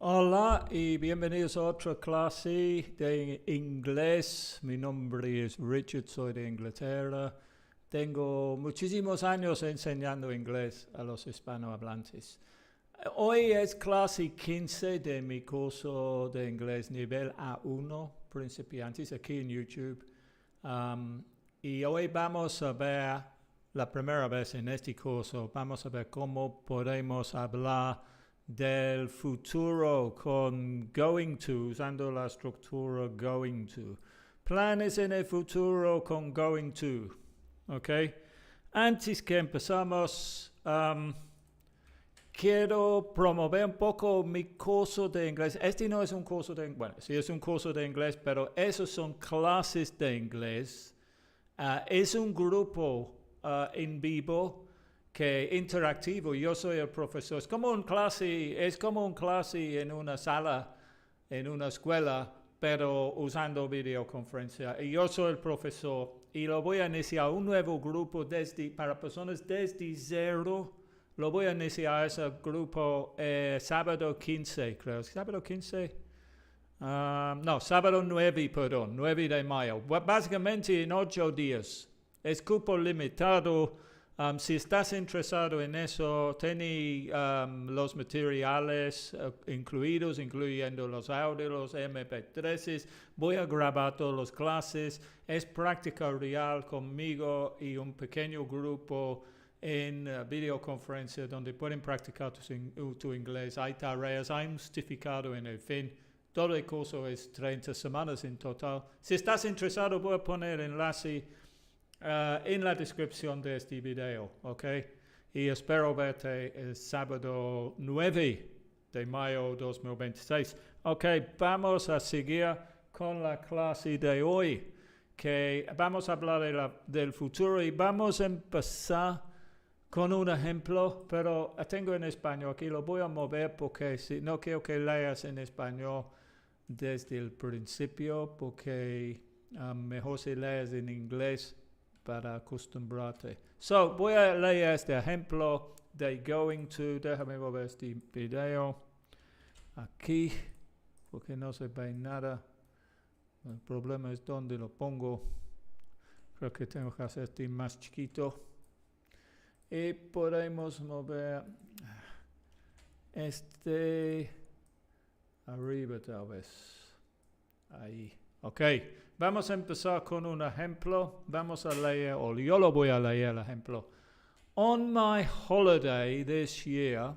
Hola y bienvenidos a otra clase de inglés. Mi nombre es Richard, soy de Inglaterra. Tengo muchísimos años enseñando inglés a los hispanohablantes. Hoy es clase 15 de mi curso de inglés nivel A1, principiantes, aquí en YouTube. Y hoy vamos a ver, la primera vez en este curso, vamos a ver cómo podemos hablar del futuro con going to, usando la estructura going to. Planes en el futuro con going to. ¿Ok? Antes que empezamos, quiero promover un poco mi curso de inglés. Este no es un curso de inglés, bueno, sí es un curso de inglés, pero esos son clases de inglés. Es un grupo en vivo que interactivo. Yo soy el profesor. Es como un clase en una sala, en una escuela, pero usando videoconferencia. Y yo soy el profesor y lo voy a iniciar un nuevo grupo para personas desde cero. Lo voy a iniciar ese grupo sábado 15, creo. ¿Sábado 15? No, sábado 9, perdón, 9 de mayo. Básicamente en 8 días. Es cupo limitado. Si estás interesado en eso, tiene los materiales incluidos, incluyendo los audios, los MP3s. Voy a grabar todas las clases. Es práctica real conmigo y un pequeño grupo en videoconferencia donde pueden practicar tu inglés. Hay tareas, hay un certificado en el fin. Todo el curso es 30 semanas en total. Si estás interesado, voy a poner enlace en la descripción de este video, ¿ok? Y espero verte el sábado 9 de mayo 2026. Ok, vamos a seguir con la clase de hoy, que vamos a hablar del futuro y vamos a empezar con un ejemplo, pero tengo en español aquí, lo voy a mover porque no quiero que leas en español desde el principio, porque mejor si lees en inglés para acostumbrarte. So, voy a leer este ejemplo de going to. Déjame mover este video aquí, porque no se ve nada. El problema es dónde lo pongo. Creo que tengo que hacer este más chiquito. Y podemos mover este arriba tal vez. Ahí. Ok, vamos a empezar con un ejemplo. Vamos a leer, o yo lo voy a leer el ejemplo. On my holiday this year,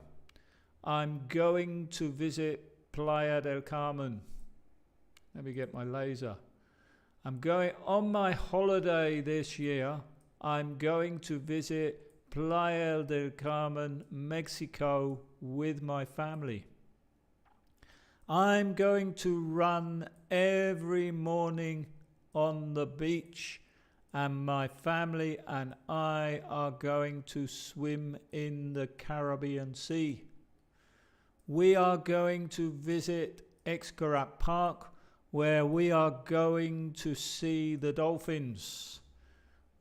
I'm going to visit Playa del Carmen. Let me get my laser. On my holiday this year, I'm going to visit Playa del Carmen, Mexico with my family. I'm going to run every morning on the beach, and my family and I are going to swim in the Caribbean Sea. We are going to visit Xcaret Park, where we are going to see the dolphins.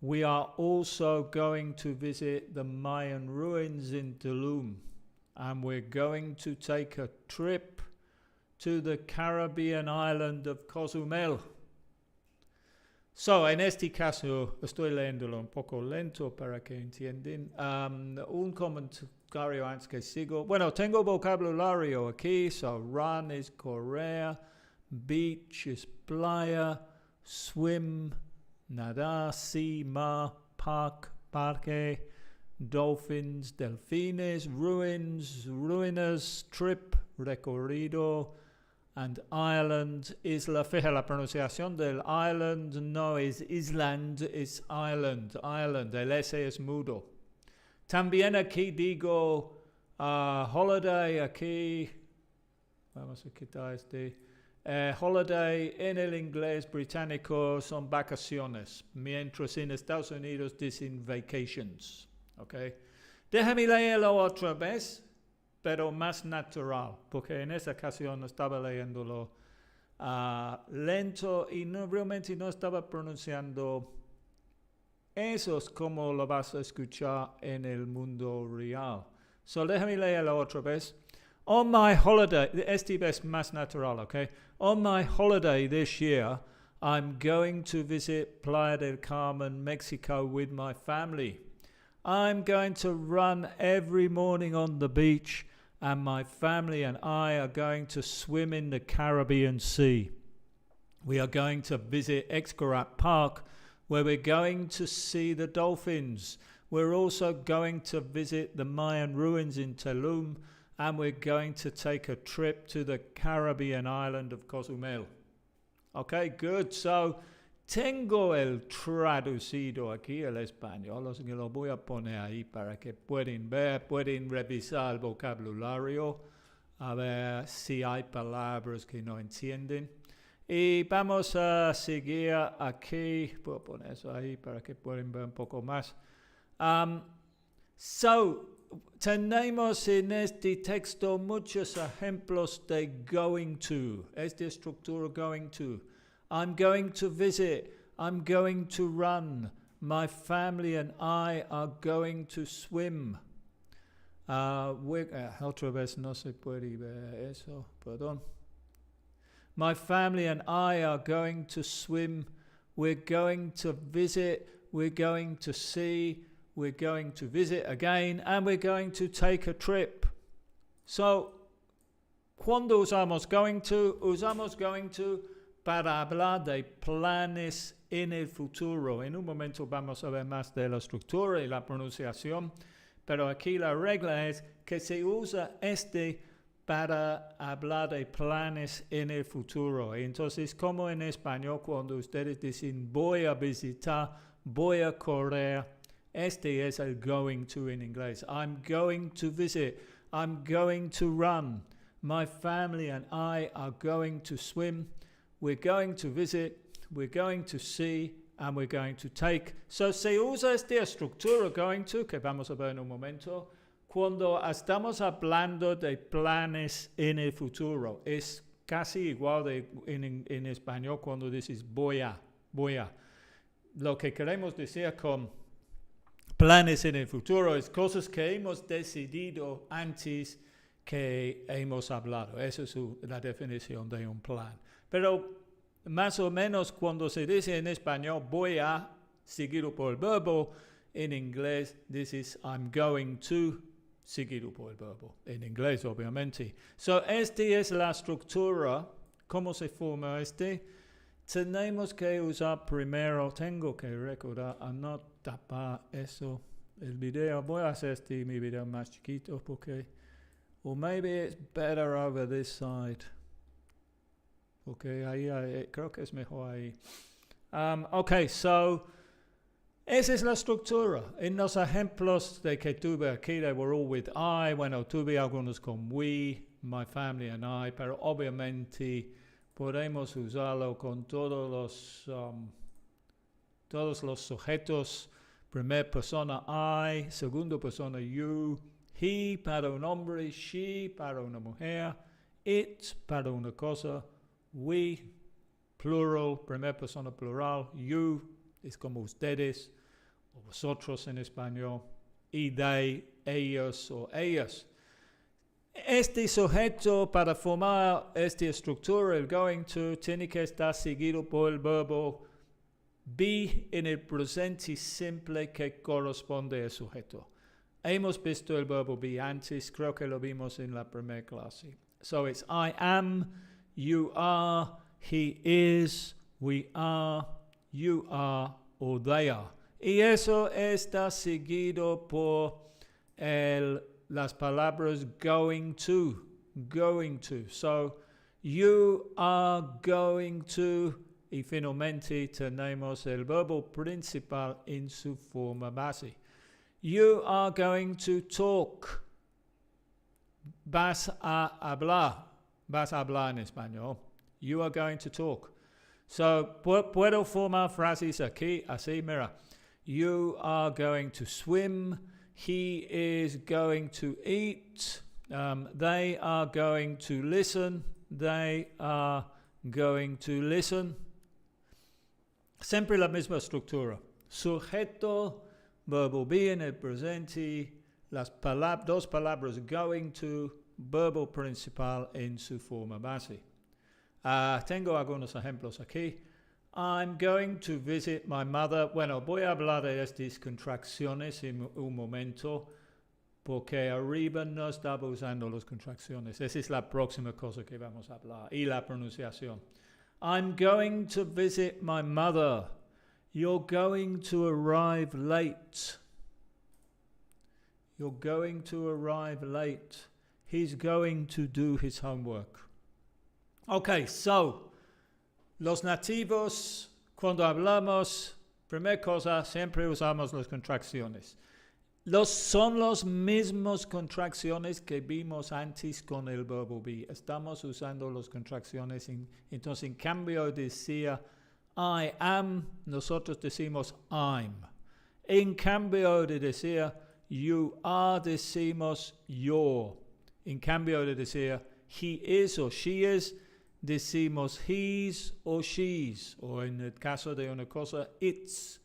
We are also going to visit the Mayan ruins in Tulum, and we're going to take a trip to the Caribbean island of Cozumel. So, en este caso, estoy leyéndolo un poco lento para que entiendan. Un comentario antes que sigo. Bueno, tengo vocabulario aquí. So, run es correr, beach es playa, swim, nadar, sea, mar, park, parque, dolphins, delfines, ruins, ruinas, trip, recorrido, and island, isla. Fija la pronunciación del island, no es island, es island, island. El S es mudo. También aquí digo holiday, aquí, vamos a quitar este. Holiday en el inglés británico son vacaciones, mientras en Estados Unidos dicen vacations. Okay. Déjame leerlo otra vez, pero más natural, porque en esa ocasión estaba leyéndolo lento y realmente no estaba pronunciando eso es como lo vas a escuchar en el mundo real. So déjame leerlo otra vez. On my holiday, este es más natural, okay? On my holiday this year, I'm going to visit Playa del Carmen, Mexico with my family. I'm going to run every morning on the beach, and my family and I are going to swim in the Caribbean Sea. We are going to visit Xcaret Park, where we're going to see the dolphins. We're also going to visit the Mayan ruins in Tulum, and we're going to take a trip to the Caribbean island of Cozumel. Okay, good. So, tengo el traducido aquí el español, así que lo voy a poner ahí para que pueden ver, pueden revisar el vocabulario, a ver si hay palabras que no entienden. Y vamos a seguir aquí, puedo poner eso ahí para que puedan ver un poco más. Tenemos en este texto muchos ejemplos de going to, esta estructura going to. I'm going to visit, I'm going to run, my family and I are going to swim. Otra vez no se puede ver eso, perdón. My family and I are going to swim, we're going to visit, we're going to see, we're going to visit again, and we're going to take a trip. So, ¿cuándo usamos going to? Usamos going to para hablar de planes en el futuro. En un momento vamos a ver más de la estructura y la pronunciación, pero aquí la regla es que se usa para hablar de planes en el futuro. Entonces, como en español, cuando ustedes dicen voy a visitar, voy a correr, este es el going to en inglés. I'm going to visit, I'm going to run, my family and I are going to swim, we're going to visit, we're going to see, and we're going to take. So, se usa esta estructura going to, que vamos a ver en un momento, cuando estamos hablando de planes en el futuro. Es casi igual en español cuando dices voy a. Lo que queremos decir con planes en el futuro es cosas que hemos decidido antes que hemos hablado. Esa es la definición de un plan. Pero más o menos cuando se dice en español voy a, seguido por el verbo, en inglés dices I'm going to, seguido por el verbo, en inglés obviamente. So, esta es la estructura. ¿Cómo se forma Tenemos que usar primero, tengo que recordar a no tapar eso, el video. Voy a hacer mi video más chiquito porque, or maybe it's better over this side. Okay, ahí creo que es mejor ahí. Okay, so, esa es la estructura. En los ejemplos de que tuve aquí, they were all with I. Bueno, tuve algunos con we, my family and I, pero obviamente podemos usarlo con todos los sujetos. Primera persona I, segunda persona you, he para un hombre, she para una mujer, it para una cosa, we, plural, primera persona plural, you es como ustedes o vosotros en español, y they, ellos o ellas. Este sujeto para formar esta estructura, el going to, tiene que estar seguido por el verbo be en el presente simple que corresponde al sujeto. Hemos visto el verbo be antes, creo que lo vimos en la primera clase. So it's I am, you are, he is, we are, you are, or they are. Y eso está seguido por las palabras going to. So, you are going to, y finalmente tenemos el verbo principal en su forma base. You are going to talk. Vas a hablar en español. You are going to talk. So, puedo formar frases aquí, así, mira. You are going to swim. He is going to eat. They are going to listen. They are going to listen. Siempre la misma estructura. Sujeto, verbo be en el presente, dos palabras going to, verbo principal en su forma base. Tengo algunos ejemplos aquí. I'm going to visit my mother. Bueno, voy a hablar de estas contracciones en un momento, porque arriba no estaba usando las contracciones. Esa es la próxima cosa que vamos a hablar. Y la pronunciación. I'm going to visit my mother. You're going to arrive late. You're going to arrive late. He's going to do his homework. Okay, so, los nativos, cuando hablamos, primera cosa, siempre usamos las contracciones. Son los mismos contracciones que vimos antes con el verbo be. Estamos usando las contracciones. Entonces, en cambio de decir I am, nosotros decimos I'm. En cambio de decir you are, decimos you're. En cambio de decir he is o she is, decimos he's o she's. O en el caso de una cosa, it's.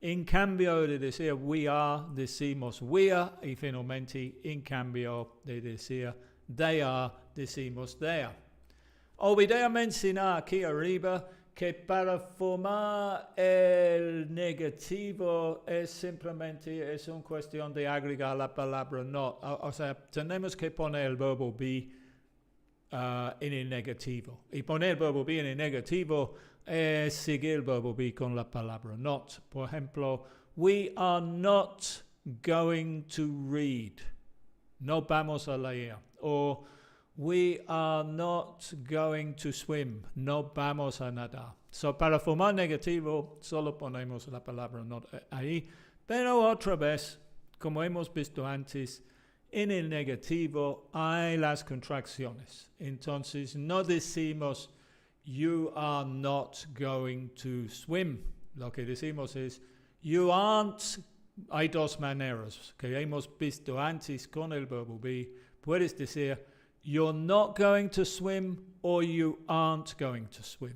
En cambio de decir we are, decimos we're. Y finalmente, en cambio de decir they are, decimos they are. Olvidé mencionar aquí arriba que para formar el negativo es una cuestión de agregar la palabra not. O sea, tenemos que poner el verbo be en el negativo. Y poner el verbo be en el negativo es seguir el verbo be con la palabra not. Por ejemplo, we are not going to read. No vamos a leer. O we are not going to swim. No vamos a nadar. So, para formar negativo, solo ponemos la palabra not ahí. Pero otra vez, como hemos visto antes, en el negativo hay las contracciones. Entonces, no decimos you are not going to swim. Lo que decimos es you aren't. Hay dos maneras que hemos visto antes con el verbo be. Puedes decir you're not going to swim or you aren't going to swim.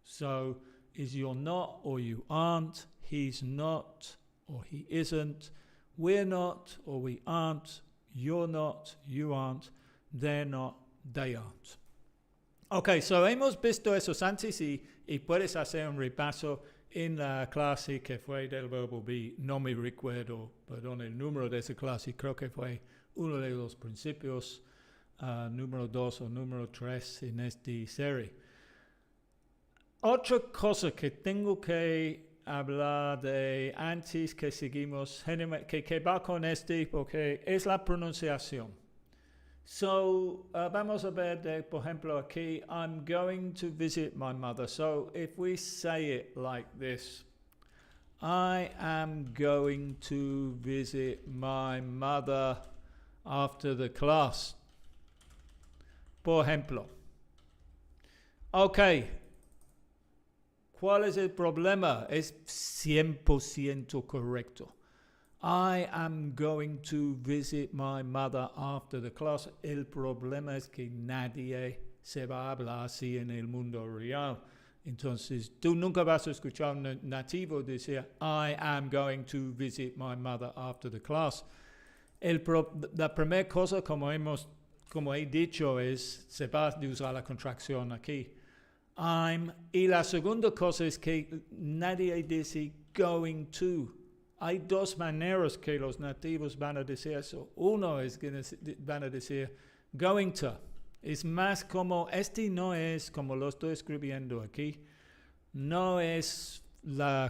So, is you're not or you aren't, he's not or he isn't, we're not or we aren't, you're not, you aren't, they're not, they aren't. Ok, so hemos visto esos antes y puedes hacer un repaso en la clase que fue del verbo be. No me recuerdo, perdón, el número de esa clase. Creo que fue uno de los principios, número 2 o número 3 en esta serie. Otra cosa que tengo que hablar de antes que seguimos, que va con porque es la pronunciación. So, vamos a ver, por ejemplo, aquí, I'm going to visit my mother. So, if we say it like this, I am going to visit my mother after the class. Por ejemplo. Ok. ¿Cuál es el problema? Es 100% correcto. I am going to visit my mother after the class. El problema es que nadie se va a hablar así en el mundo real. Entonces, tú nunca vas a escuchar un nativo decir, I am going to visit my mother after the class. La primera cosa, como he dicho, es, se va a usar la contracción aquí. I'm. Y la segunda cosa es que nadie dice going to. Hay dos maneras que los nativos van a decir eso. Uno es que van a decir going to. Es más como, no es como lo estoy escribiendo aquí. No es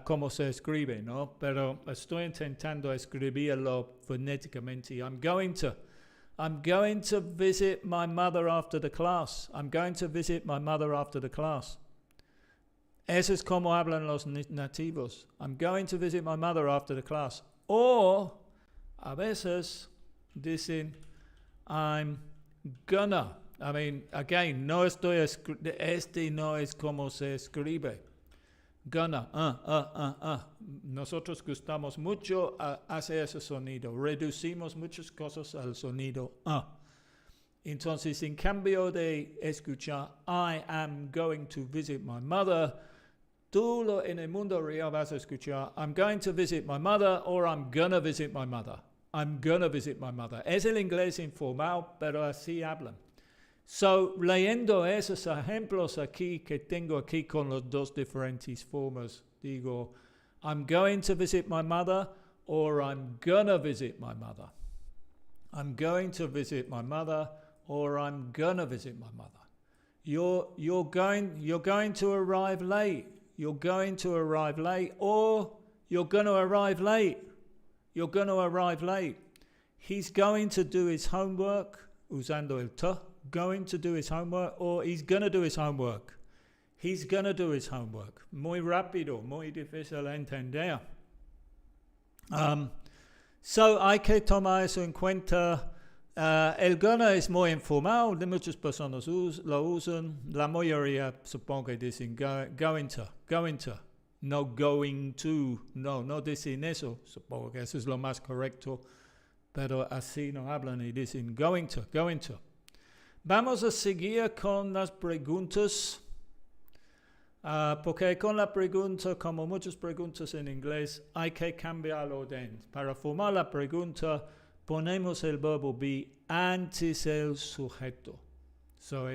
como se escribe, ¿no? Pero estoy intentando escribirlo fonéticamente. I'm going to visit my mother after the class. I'm going to visit my mother after the class. Eso es como hablan los nativos. I'm going to visit my mother after the class. O a veces dicen I'm gonna. I mean, again, no estoy no es como se escribe. Gonna, Nosotros gustamos mucho hacer ese sonido. Reducimos muchas cosas al sonido Entonces, en cambio de escuchar I am going to visit my mother, tú en el mundo real vas a escuchar I'm going to visit my mother or I'm gonna visit my mother. I'm gonna visit my mother. Es el inglés informal, pero así hablan. So, leyendo esos ejemplos aquí que tengo aquí con los dos diferentes formas, digo, I'm going to visit my mother or I'm gonna visit my mother. I'm going to visit my mother or I'm gonna visit my mother. You're going to arrive late. You're going to arrive late or you're going to arrive late. You're going to arrive late. He's going to do his homework, usando el to, going to do his homework, or he's going to do his homework. He's going to do his homework. Muy rápido, muy difícil entender. So hay que tomar eso en cuenta. El gonna es muy informal, de muchas personas lo usan. La mayoría supongo que dicen going to. No going to, no dicen eso. Supongo que eso es lo más correcto. Pero así no hablan y dicen going to. Vamos a seguir con las preguntas. Porque con la pregunta, como muchas preguntas en inglés, hay que cambiar el orden. Para formar la pregunta, ponemos el verbo be antes el sujeto. So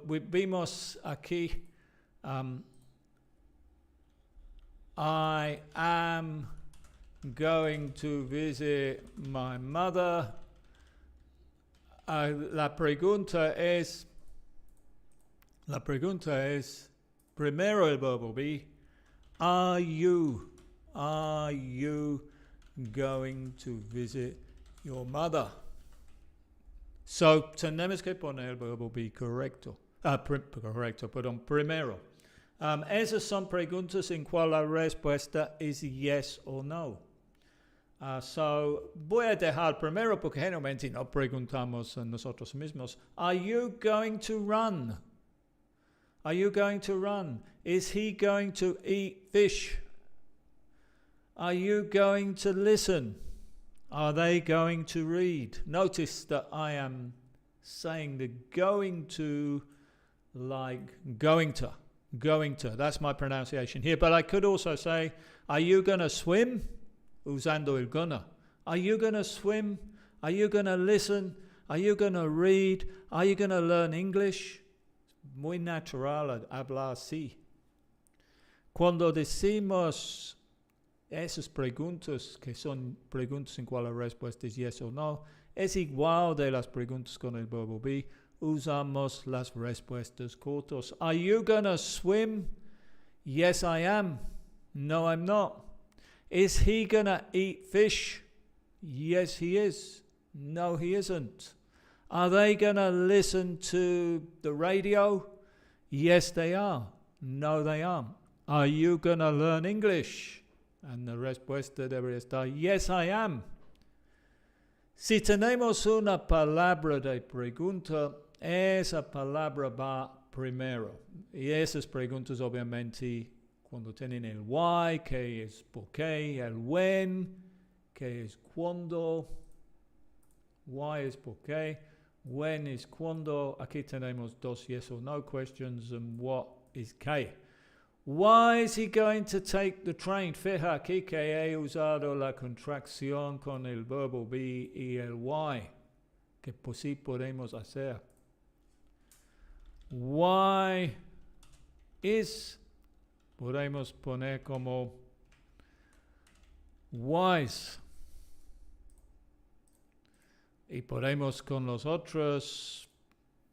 vimos aquí, I am going to visit my mother. La pregunta es, primero el verbo be, are you going to visit your mother? So tenemos que poner el verbo be correcto, perdón, primero. Esas son preguntas en cual la respuesta es yes o no. So voy a dejar primero porque generalmente no preguntamos a nosotros mismos. Are you going to run? Are you going to run? Is he going to eat fish? Are you going to listen? Are they going to read? Notice that I am saying the going to like going to. That's my pronunciation here. But I could also say, are you going to swim? Usando el gonna. Are you going to swim? Are you going to listen? Are you going to read? Are you going to learn English? Muy natural hablar así. Cuando decimos esas preguntas, que son preguntas en cual la respuesta es yes o no, es igual de las preguntas con el verbo be. Usamos las respuestas cortas. Are you gonna swim? Yes, I am. No, I'm not. Is he gonna eat fish? Yes, he is. No, he isn't. Are they gonna listen to the radio? Yes, they are. No, they aren't. Are you gonna learn English? And la respuesta debería estar, yes, I am. Si tenemos una palabra de pregunta, esa palabra va primero. Y esas preguntas, obviamente, cuando tienen el why, que es por qué, el when, que es cuándo, why es por qué, when es cuándo. Aquí tenemos dos yes or no questions, and what is qué. Why is he going to take the train? Fija aquí que he usado la contracción con el verbo be y el why, que pues sí podemos hacer. Why is, podemos poner como wise. Y podemos con las otras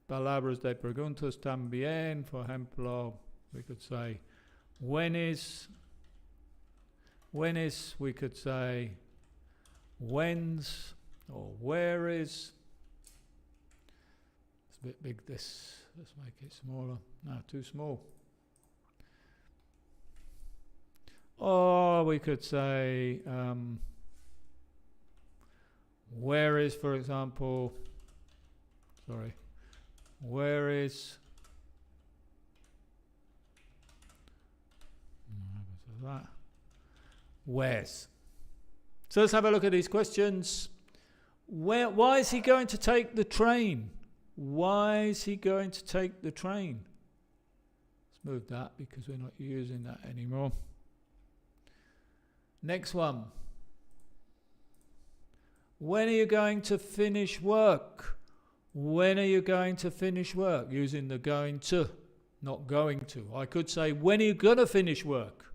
palabras de preguntas también. For ejemplo, we could say, when is, we could say, when's, or where is. It's a bit big, this. Let's make it smaller. No, too small. Or we could say, where is, for example, where is, that. Where's? So let's have a look at these questions. Why is he going to take the train? Why is he going to take the train? Let's move that because we're not using that anymore. Next one. When are you going to finish work? When are you going to finish work? Using the going to, not going to. I could say, when are you going to finish work?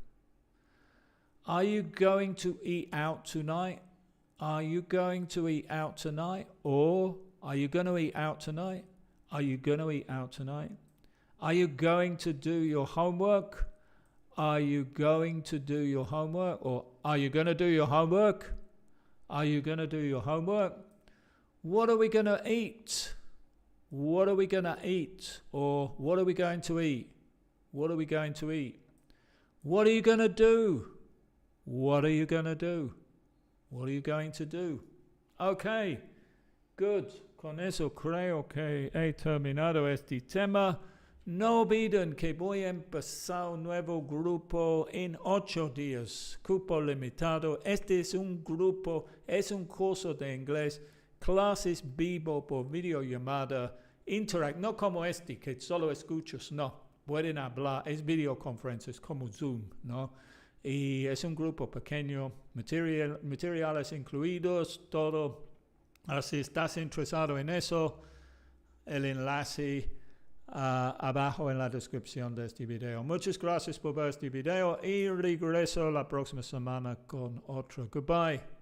Are you going to eat out tonight? Are you going to eat out tonight? Or are you going to eat out tonight? Are you going to eat out tonight? Are you going to do your homework? Are you going to do your homework? Or are you going to do your homework? Are you going to do your homework? What are we going to eat? What are we going to eat? Or what are we going to eat? What are we going to eat? What are you going to do? What are you going to do? What are you going to do? Okay, good. Con eso creo que he terminado este tema. No olviden que voy a empezar un nuevo grupo en 8 días. Cupo limitado. Este es un grupo, es un curso de inglés. Clases vivo por videollamada. No como este, que solo escuchas. No, pueden hablar. Es videoconferencias como Zoom, ¿no? Y es un grupo pequeño. Materiales incluidos, todo. Si estás interesado en eso, el enlace abajo en la descripción de este video. Muchas gracias por ver este video y regreso la próxima semana con otro. Goodbye.